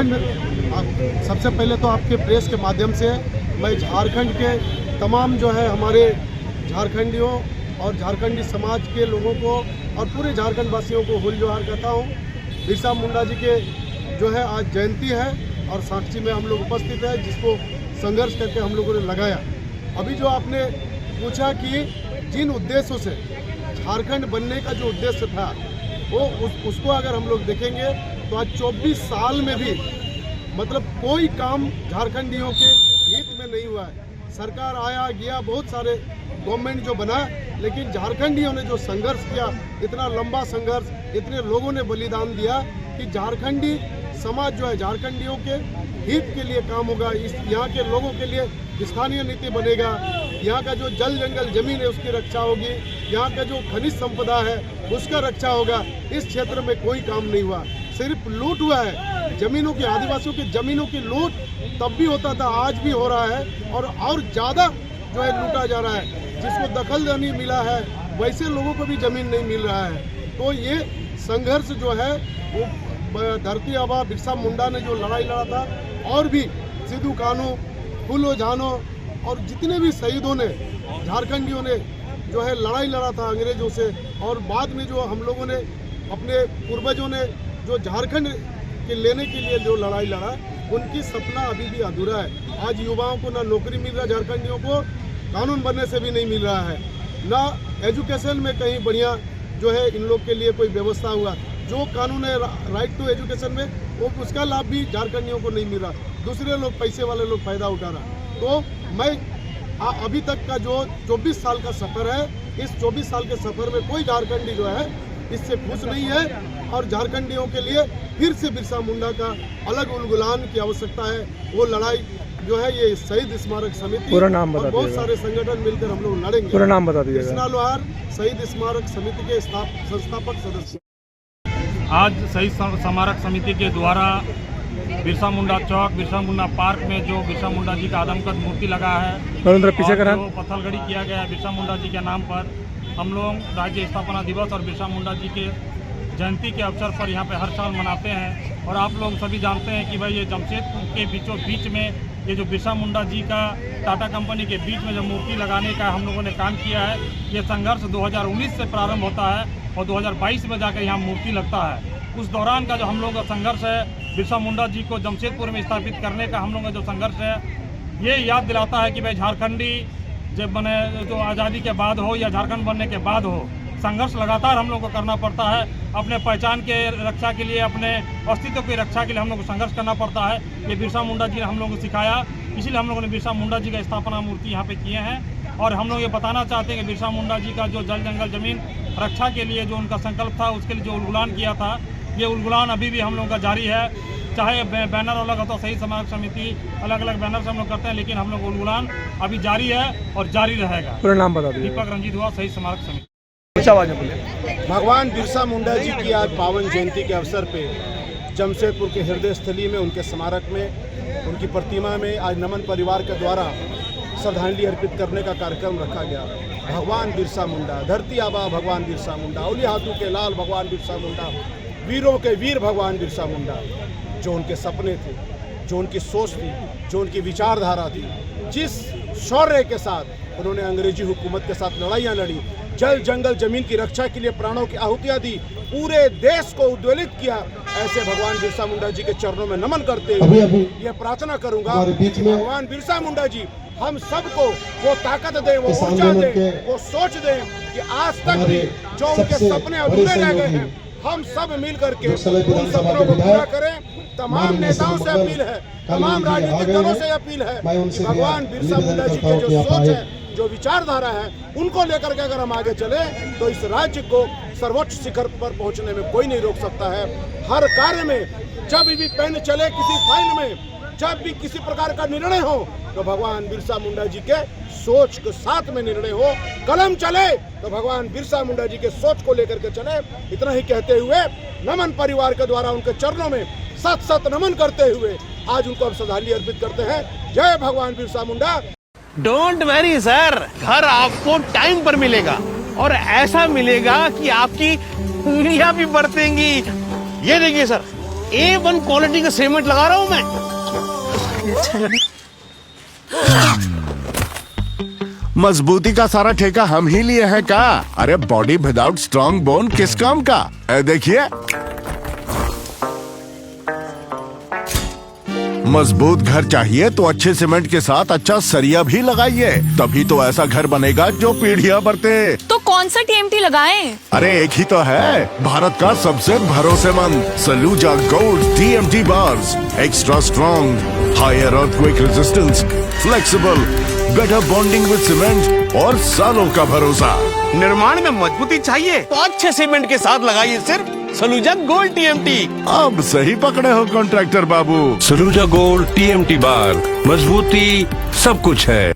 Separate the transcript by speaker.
Speaker 1: सबसे पहले तो आपके प्रेस के माध्यम से मैं झारखंड के तमाम जो है हमारे झारखंडियों और झारखंडी समाज के लोगों को और पूरे झारखंड वासियों को होली जोहार कहता हूँ। बिरसा मुंडा जी के जो है आज जयंती है और साक्षी में हम लोग उपस्थित हैं, जिसको संघर्ष करके हम लोगों ने लगाया। अभी जो आपने पूछा कि जिन उद्देश्यों से झारखंड बनने का जो उद्देश्य था वो उसको अगर हम लोग देखेंगे तो आज 24 साल में भी मतलब कोई काम झारखंडियों के हित में नहीं हुआ है। सरकार आया गया, बहुत सारे गवर्नमेंट जो बना, लेकिन झारखंडियों ने जो संघर्ष किया, इतना लंबा संघर्ष, इतने लोगों ने बलिदान दिया कि झारखंडी समाज जो है झारखंडियों के हित के लिए काम होगा। इस यहाँ के लोगों के लिए स्थानीय नीति बनेगा, यहाँ का जो जल जंगल जमीन है उसकी रक्षा होगी, यहाँ का जो खनिज संपदा है उसका रक्षा होगा। इस क्षेत्र में कोई काम नहीं हुआ, सिर्फ लूट हुआ है। जमीनों की, आदिवासियों की जमीनों की लूट तब भी होता था, आज भी हो रहा है और ज़्यादा जो है लूटा जा रहा है। जिसको दखल नहीं मिला है वैसे लोगों को भी जमीन नहीं मिल रहा है। तो ये संघर्ष जो है वो धरती आबा बिरसा मुंडा ने जो लड़ाई लड़ा था, और भी सिद्धू कान्हू, फूलो झानो और जितने भी शहीदों ने, झारखंडियों ने जो है लड़ाई लड़ा था अंग्रेजों से, और बाद में जो हम लोगों ने अपने पूर्वजों ने जो झारखंड के लेने के लिए जो लड़ाई लड़ा, उनकी सपना अभी भी अधूरा है। आज युवाओं को ना नौकरी मिल रहा, झारखंडियों को कानून बनने से भी नहीं मिल रहा है, ना एजुकेशन में कहीं बढ़िया जो है इन लोग के लिए कोई व्यवस्था हुआ। जो कानून है राइट टू एजुकेशन में, वो उसका लाभ भी झारखंडियों को नहीं मिल रहा, दूसरे लोग, पैसे वाले लोग फायदा उठा रहा। तो मैं अभी तक का जो 24 साल का सफ़र है, इस 24 साल के सफ़र में कोई झारखंडी जो है इससे खुश नहीं है, और झारखंडियों के लिए फिर से बिरसा मुंडा का अलग उलगुलान की आवश्यकता है। वो लड़ाई जो है ये शहीद स्मारक समिति
Speaker 2: पूरा नाम बता
Speaker 1: और बहुत सारे संगठन मिलकर हम लोग लड़ेंगे।
Speaker 2: पूरा नाम बता दीजिएगा।
Speaker 1: कृष्णा लोहार, शहीद स्मारक समिति के संस्थापक सदस्य।
Speaker 3: आज शहीद स्मारक समिति के द्वारा बिरसा मुंडा चौक, बिरसा मुंडा पार्क में जो बिरसा मुंडा जी का आदमकद मूर्ति लगा है,
Speaker 2: पीछे करा,
Speaker 3: जो पत्थलगड़ी किया गया है बिरसा मुंडा जी के नाम पर। हम लोग राज्य स्थापना दिवस और बिरसा मुंडा जी के जयंती के अवसर पर यहाँ पे हर साल मनाते हैं। और आप लोग सभी जानते हैं कि भाई ये जमशेदपुर के बीचों बीच में ये जो बिरसा मुंडा जी का टाटा कंपनी के बीच में जो मूर्ति लगाने का हम लोगों ने काम किया है, ये संघर्ष 2019 से प्रारंभ होता है और 2022 में जाकर यहाँ मूर्ति लगता है। उस दौरान का जो हम लोगों का संघर्ष है, बिरसा मुंडा जी को जमशेदपुर में स्थापित करने का हम लोगों का जो संघर्ष है, ये याद दिलाता है कि भाई झारखंडी जब बने, जो आज़ादी के बाद हो या झारखंड बनने के बाद हो, संघर्ष लगातार हम लोग को करना पड़ता है। अपने पहचान के रक्षा के लिए, अपने अस्तित्व की रक्षा के लिए हम लोग को संघर्ष करना पड़ता है। ये बिरसा मुंडा जी ने हम लोग को सिखाया, इसीलिए हम लोगों ने बिरसा मुंडा जी का स्थापना मूर्ति यहाँ पे किए हैं। और हम लोग ये बताना चाहते हैं कि बिरसा मुंडा जी का जो जल जंगल जमीन रक्षा के लिए जो उनका संकल्प था, उसके लिए जो उलगुलान किया था, ये उलगुलान अभी भी हम लोगों का जारी है। चाहे बैनर अलग होता, शहीद स्मारक समिति अलग अलग बैनर से हम लोग करते हैं, लेकिन हम लोग उलगुलान अभी जारी है और जारी रहेगा।
Speaker 2: पूरा नाम बता दीजिए।
Speaker 3: दीपक रंजीत हुआ, शहीद स्मारक समिति।
Speaker 1: भगवान बिरसा मुंडा जी की आज पावन जयंती के अवसर पे जमशेदपुर के हृदय स्थली में, उनके स्मारक में, उनकी प्रतिमा में आज नमन परिवार के द्वारा श्रद्धांजलि अर्पित करने का कार्यक्रम रखा गया। भगवान बिरसा मुंडा, धरती आबा भगवान बिरसा मुंडा, ओली हाथों के लाल भगवान बिरसा मुंडा, वीरों के वीर भगवान बिरसा मुंडा। जो उनके सपने थे, जो उनकी सोच थी, जो उनकी विचारधारा थी, जिस शौर्य के साथ उन्होंने अंग्रेजी हुकूमत के साथ लड़ाइयाँ लड़ी, जल जंगल जमीन की रक्षा के लिए प्राणों की आहुतियाँ दी, पूरे देश को उद्वेलित किया, ऐसे भगवान बिरसा मुंडा जी के चरणों में नमन करते हुए यह प्रार्थना करूंगा कि भगवान बिरसा मुंडा जी हम सबको वो ताकत दें, वो ऊर्जा दें, वो सोच दें कि आज तक भी जो उनके सपने अधूरे रह गए हैं, हम सब मिल करके उन सपनों को पूरा करें। तमाम नेताओं से अपील है, तमाम राजनीतिक दलों से अपील है कि भगवान बिरसा मुंडा जी की जो सोच है, जो विचारधारा है, उनको लेकर के अगर हम आगे चले तो इस राज्य को सर्वोच्च शिखर पर पहुंचने में कोई नहीं रोक सकता है। हर कार्य में जब भी पेन चले, किसी फाइल में जब भी किसी प्रकार का निर्णय हो, तो भगवान बिरसा मुंडा जी के सोच के साथ में निर्णय हो। कलम चले तो भगवान बिरसा मुंडा जी के सोच को लेकर के चले। इतना ही कहते हुए नमन परिवार के द्वारा उनके चरणों में सत सत नमन करते हुए आज उनको हम श्रद्धांजलि अर्पित करते हैं। जय भगवान Birsa Munda.
Speaker 4: Don't worry sir, घर आपको टाइम पर मिलेगा और ऐसा मिलेगा कि आपकी उंगलियां भी बरतेंगी। ये देखिए सर, A1 क्वालिटी का सीमेंट लगा रहा हूँ मैं।
Speaker 5: मजबूती का सारा ठेका हम ही लिए हैं का? अरे बॉडी विदाउट स्ट्रॉन्ग बोन किस काम का? देखिए, मजबूत घर चाहिए तो अच्छे सीमेंट के साथ अच्छा सरिया भी लगाइए, तभी तो ऐसा घर बनेगा जो पीढ़ियां बरते।
Speaker 6: तो कौन सा TMT लगाएं?
Speaker 5: अरे एक ही तो है, भारत का सबसे भरोसेमंद Saluja gold TMT bars. Extra strong, higher earthquake resistance, flexible, better bonding with cement और सालों का भरोसा।
Speaker 4: निर्माण में मजबूती चाहिए तो अच्छे सीमेंट के साथ लगाइए सिर्फ सलूजा गोल्ड TMT।
Speaker 5: अब सही पकड़े हो कॉन्ट्रैक्टर बाबू।
Speaker 7: सलूजा गोल्ड TMT बार, मजबूती सब कुछ है।